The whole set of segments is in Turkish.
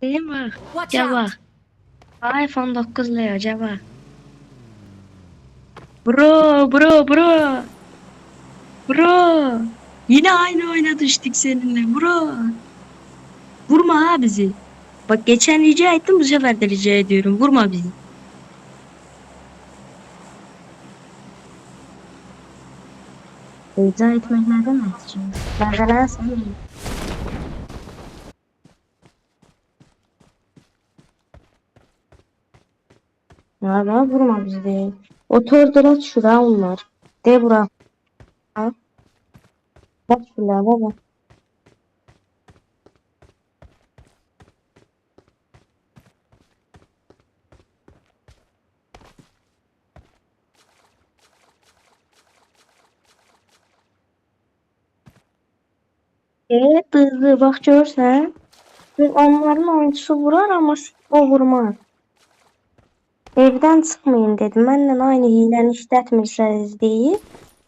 Değil mi? Watch Cevap. out! iPhone 9 Leo cevap. Bro. Bro. Yine aynı oyuna düştük seninle bro. Vurma ha bizi. Bak geçen rica ettim, bu sefer de rica ediyorum. Vurma bizi. Rica etmek ne demek şimdi? Ben sana. Ya ben vurma bizi de. Oturdur at şuraya onlar. De bura. Ha? Bak şuraya baba. Evet hızlı bak görsen. Onların oyuncusu vurar ama o vurmaz. Evden çıkmayın dedim. Benimle aynı hiləni işlətmirsiniz deyib.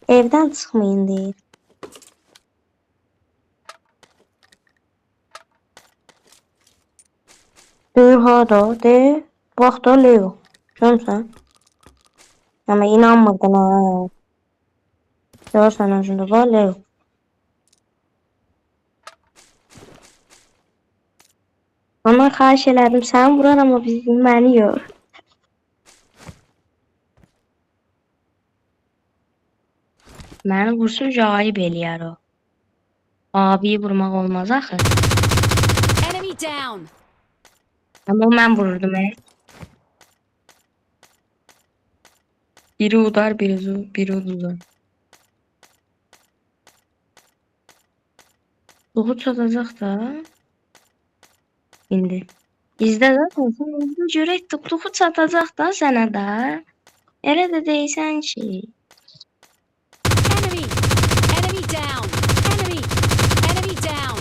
Evden çıkmayın deyir. Deyir hada de. Bak da Leo. Görürsən? Ama inanmırdın ha. Görürsən özündə var Leo. Ondan xahiş elədim səni vurar ama məni yox. Məni vursun ayıb eləyər o. Abiyi vurmaq olmaz axı. Enemy down! Ama mən vururdum Biri udar, biri udar. Doğu çatacaq da. İndi. Bizdə zaten sən görək tutluğu çatacaq da sənə də. Elə də deysən ki. Enemy! Enemy down! Enemy! Enemy down!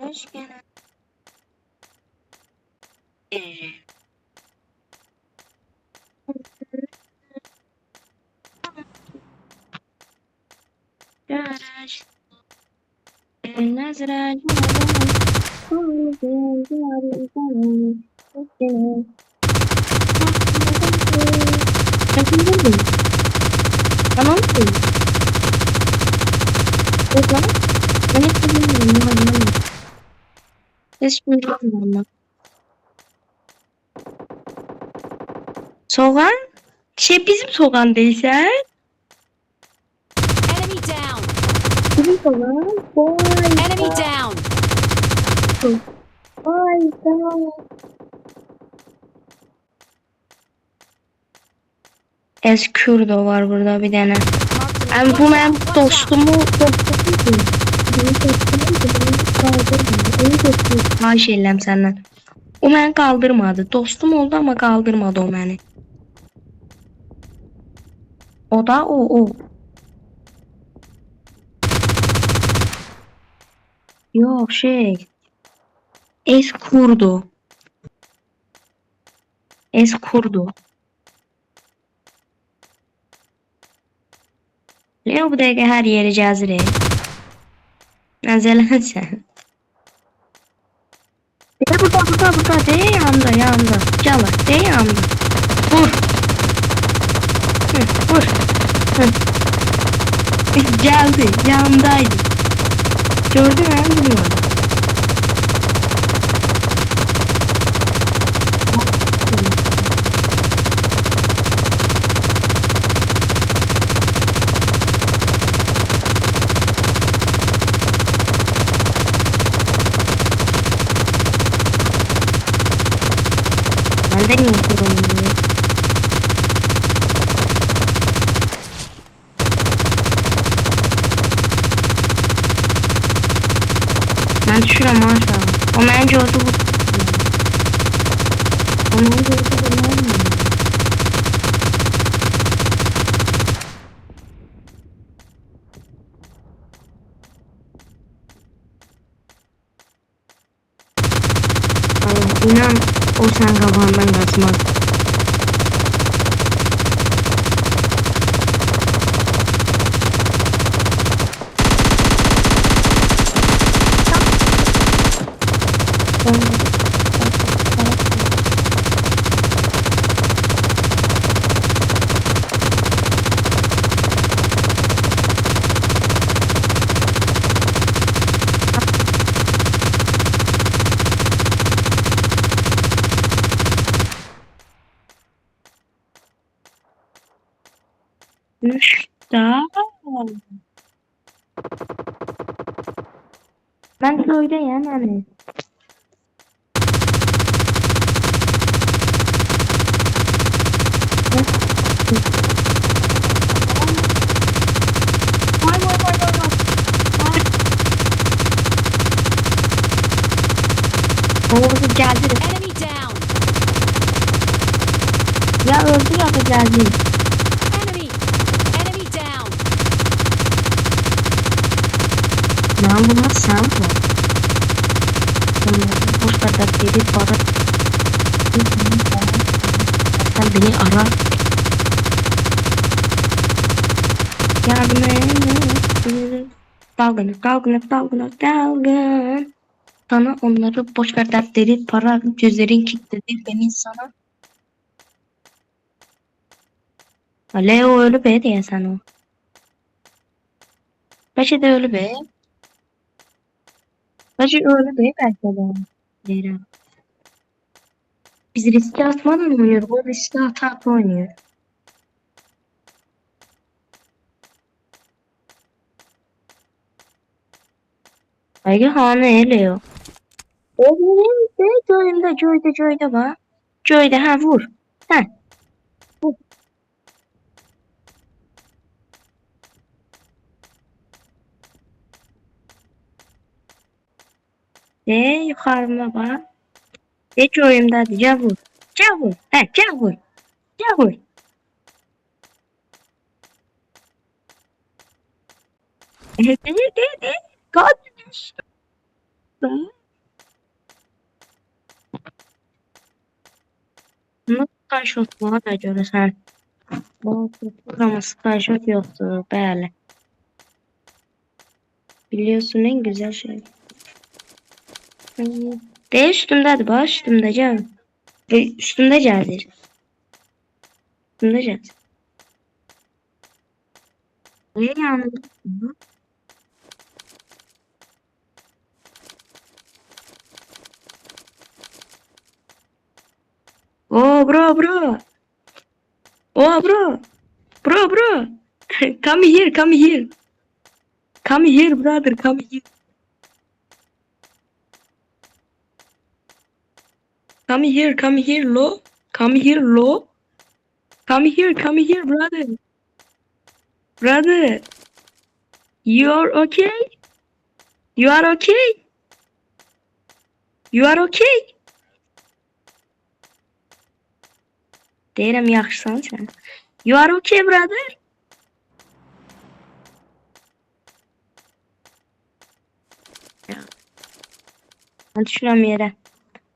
Hoş geldin. Garaj. Nazra. Tamam mı? Tamam. Ben hep bilmiyorum. Hiç bilmiyorum. Soğan? Bizim soğan değilse. Enemy down! Bizim soğan. Enemy down! Vay tamam. Eskürdo var burada bir tane. Yani bu benim dostumu Xahiş edirəm səndən. O məni qaldırmadı. Dostum oldu ama qaldırmadı o məni. O da o. Yok Eskurdu. Leo bu dəqiqə hər yeri gəzir. Nəzələn sən. Burada. De yanımda. Gəl, de yanımda. Vur. Vur. Geldi. Yanımdaydı. Gördün mü? Bilmiyorum. Benden iyi kurulmuyor. Ben düşürəm aşağı. O məni gördü bu. O məni gördü bu. İnan o sen qabağından qaçmaz. Üçta. Ben köydeyim hani. Vay vay vay vay vay. Oğlum geldi. Enemy down. Ya öldü ya da geldi. Enemy. Enemy down. Lan bu nasıl sen bu? Boş kadar biri para. Sen beni ara. Yardım et. Dalgın. Sana onları boş ver dertleri para gözlerin kilitledi beni sana. Leo ölü be diye sen o. Belki de ölü be. Belki ölü be belki de. Lera. Biz riske atmadan oynuyoruz. O riske ata oynuyor. Belki hane Leo. Oğlum be joy'da bak. Joy'da ha vur. Ha. Vur. Yukarıma bak. Joy'umda hadi cavur. Cavur. Ha cavur. Cavur. Kardeş. Nasıl karşılık bana da göre sen. Bana ama karşılık yoktu. Böyle. Biliyorsun en güzel şey. De üstümde hadi bak üstümde canım. Üstümde cazir. Üstümde cazir. Niye yanında? Oh bro. Oh bro. Bro. Come here. Come here brother come here. Come here low. Come here low. Come here brother. Brother. You are okay? You are okay? You are okay? Deyirəm yaxşısan sən. You are okay brother? Ben düşürəm yerə.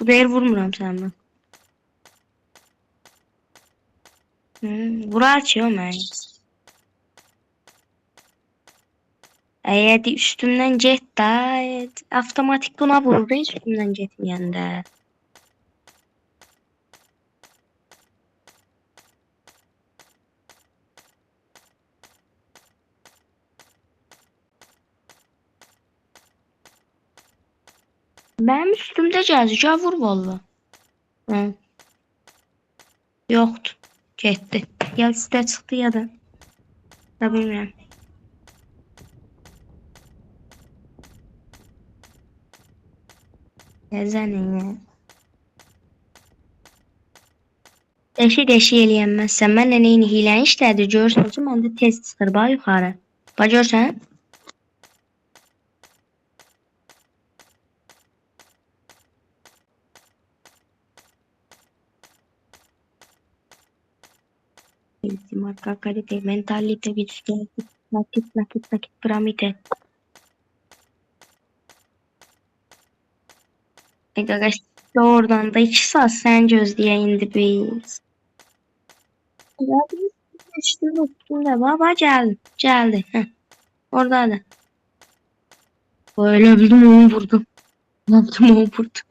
Bu da yer vurmuram sən mən. Vurar ki o mən. Eğer üstümden jet da avtomatik buna vurur üstümden jetmeyende. Benim üstümde cazıca vur valla. Yoktu. Gitti. Ya üstte çıktı ya da. Da bilmiyorum. Gezenin ya. Deşi eləyənməzsən. Mən nə neyini hiləni işlədir. Görürsən ki, məndə tez çıxır bax yuxarı. Bax görürsən? Marca quality, mentality, which nakit piramide. Arkadaşlar oradan da 2 saat sen gözleye indi biz. Ya biz üstünde baba geldi. Heh. Orada da. Böyle öldüm onu vurdum. Ne yaptım onu vurdum.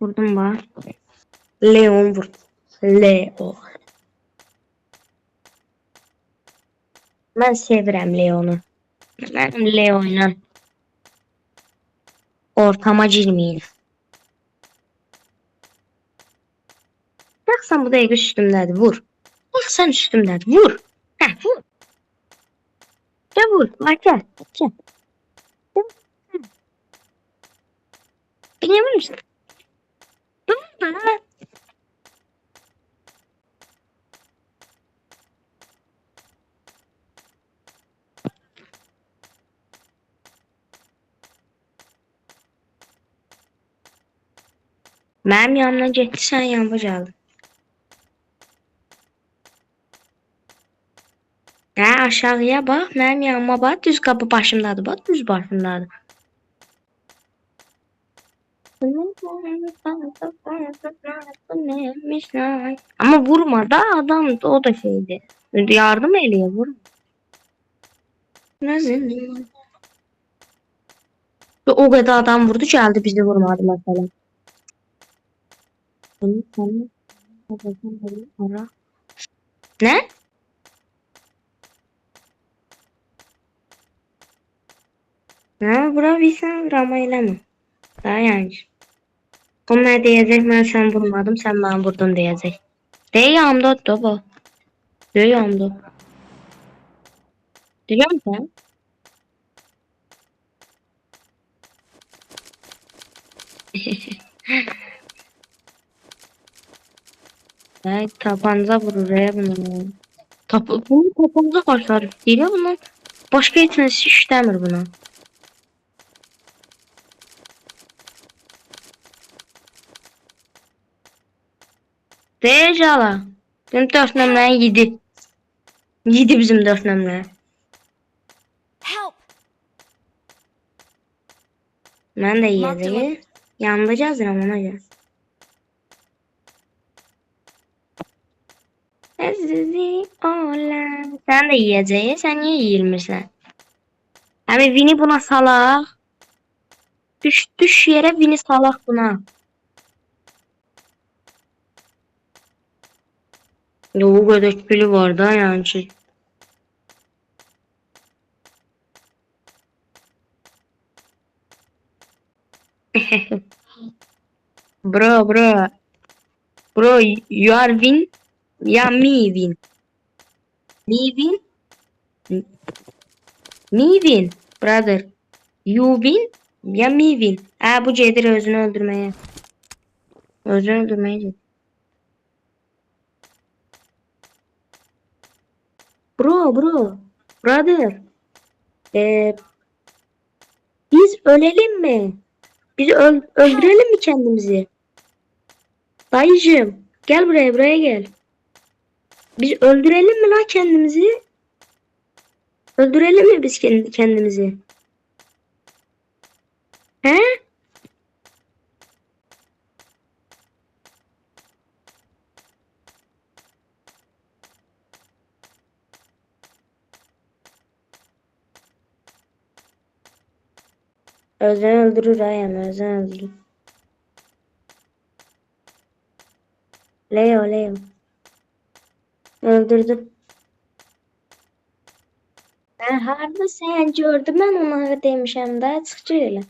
Vurdum bak. Leon vurdu. Leo. Ben sevirəm Leonu. Mənim Leo ilə ortama girməyin. Baxsan bu dəqiqə üstümdədir, vur. Baxsan üstümdədir, vur. Hə, vur. Gəl vur, var gəl. Gəl. Niyə vurursun? Vur da. Mənim yanımdan getdi, sən yanıma gəldin. Hə, aşağıya bax, mənim yanıma bax, düz qapı başımdadır, bax, düz başımdadır. Ama vurma da adam o da şeydi. Yardım eləyə vurma. O kadar adam vurdu geldi bizi vurmadı mesela. Ne? Ha, bura bilsen drama eləmə. Daha yani. O ne diyecek ben sen vurmadım sen bana vurdun diyecek. Değil yanımda da bu. Değil yanımda. Biliyor musun? Evet, tabanca vurur ya bunu. Bunu tabanca karşılar değil ya bunun. Başka etmesi işlemir buna. Değil hala. Bizim 4 nömrəyə yedi. Yedi bizim 4 nömrəyə. Help! Mən də yiyəcəyim. Yanında gəzirəm ona gəl. Əzizi olan. Sən də yiyəcəyin. Sən niyə yiyilmirsən? Həmi Vini buna salaq. Düş yerə Vini salaq buna. O kadar pili var da yani ki. Bro. Bro, you are win. Ya me win. Me win. Me win. Brother. You win. Ya me win. Bu gelir özünü öldürmeye. Özünü öldürmeye gelir. Bro. Brother. Biz ölelim mi? Biz öldürelim mi kendimizi? Dayıcığım. Gel buraya gel. Biz öldürelim mi lan kendimizi? Öldürelim mi biz kendimizi? He? Özden öldürür ayağım, özden öldürür. Leo. Öldürdüm. Ben harda sen gördüm ben ona demişəm də çıxıcı elə.